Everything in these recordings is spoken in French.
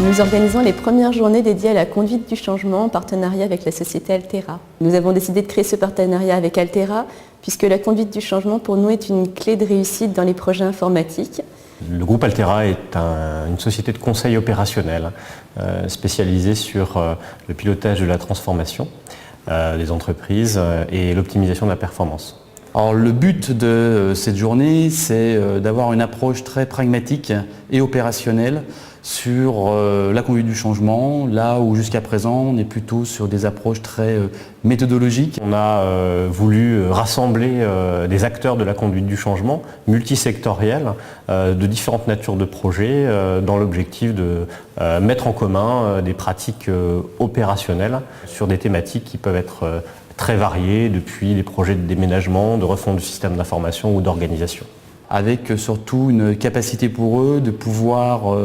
Nous organisons les premières journées dédiées à la conduite du changement en partenariat avec la société Altera. Nous avons décidé de créer ce partenariat avec Altera puisque la conduite du changement pour nous est une clé de réussite dans les projets informatiques. Le groupe Altera est une société de conseil opérationnel spécialisée sur le pilotage de la transformation des entreprises et l'optimisation de la performance. Alors, le but de cette journée, c'est d'avoir une approche très pragmatique et opérationnelle sur la conduite du changement, là où jusqu'à présent on est plutôt sur des approches très méthodologiques. On a voulu rassembler des acteurs de la conduite du changement, multisectoriels, de différentes natures de projets, dans l'objectif de mettre en commun des pratiques opérationnelles sur des thématiques qui peuvent être très variées, depuis des projets de déménagement, de refonte du système d'information ou d'organisation. Avec surtout une capacité pour eux de pouvoir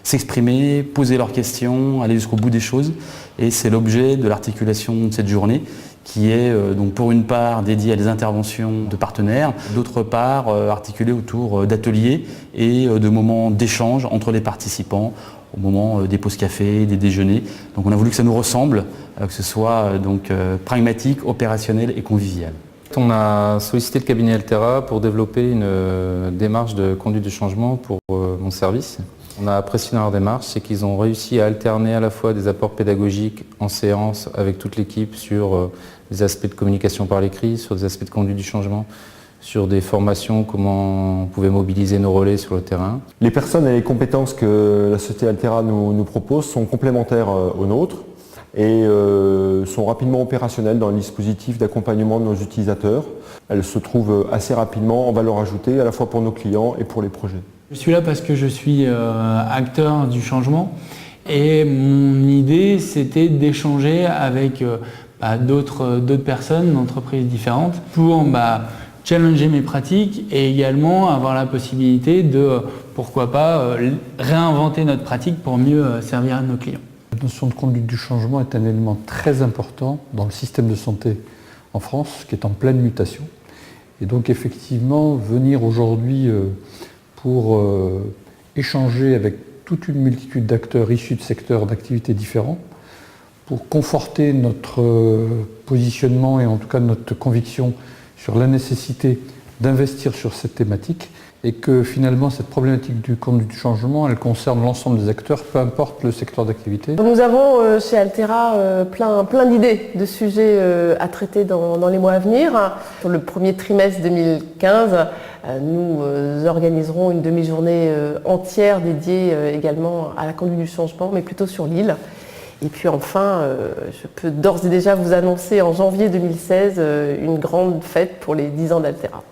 s'exprimer, poser leurs questions, aller jusqu'au bout des choses. Et c'est l'objet de l'articulation de cette journée qui est donc pour une part dédiée à des interventions de partenaires, d'autre part articulée autour d'ateliers et de moments d'échange entre les participants au moment des pauses café, des déjeuners. Donc on a voulu que ça nous ressemble, que ce soit donc pragmatique, opérationnel et convivial. On a sollicité le cabinet Altera pour développer une démarche de conduite du changement pour mon service. On a apprécié leur démarche, c'est qu'ils ont réussi à alterner à la fois des apports pédagogiques en séance avec toute l'équipe sur des aspects de communication par l'écrit, sur des aspects de conduite du changement, sur des formations, comment on pouvait mobiliser nos relais sur le terrain. Les personnes et les compétences que la société Altera nous propose sont complémentaires aux nôtres et sont rapidement opérationnelles dans le dispositif d'accompagnement de nos utilisateurs. Elles se trouvent assez rapidement en valeur ajoutée à la fois pour nos clients et pour les projets. Je suis là parce que je suis acteur du changement et mon idée c'était d'échanger avec d'autres personnes, d'entreprises différentes pour challenger mes pratiques et également avoir la possibilité de, pourquoi pas, réinventer notre pratique pour mieux servir à nos clients. La notion de conduite du changement est un élément très important dans le système de santé en France, qui est en pleine mutation. Et donc effectivement, venir aujourd'hui pour échanger avec toute une multitude d'acteurs issus de secteurs d'activités différents, pour conforter notre positionnement et en tout cas notre conviction sur la nécessité d'investir sur cette thématique, et que finalement cette problématique du conduite du changement, elle concerne l'ensemble des acteurs, peu importe le secteur d'activité. Nous avons chez Altera plein d'idées de sujets à traiter dans les mois à venir. Sur le premier trimestre 2015, nous organiserons une demi-journée entière dédiée également à la conduite du changement, mais plutôt sur l'île. Et puis enfin, je peux d'ores et déjà vous annoncer en janvier 2016 une grande fête pour les 10 ans d'Altera.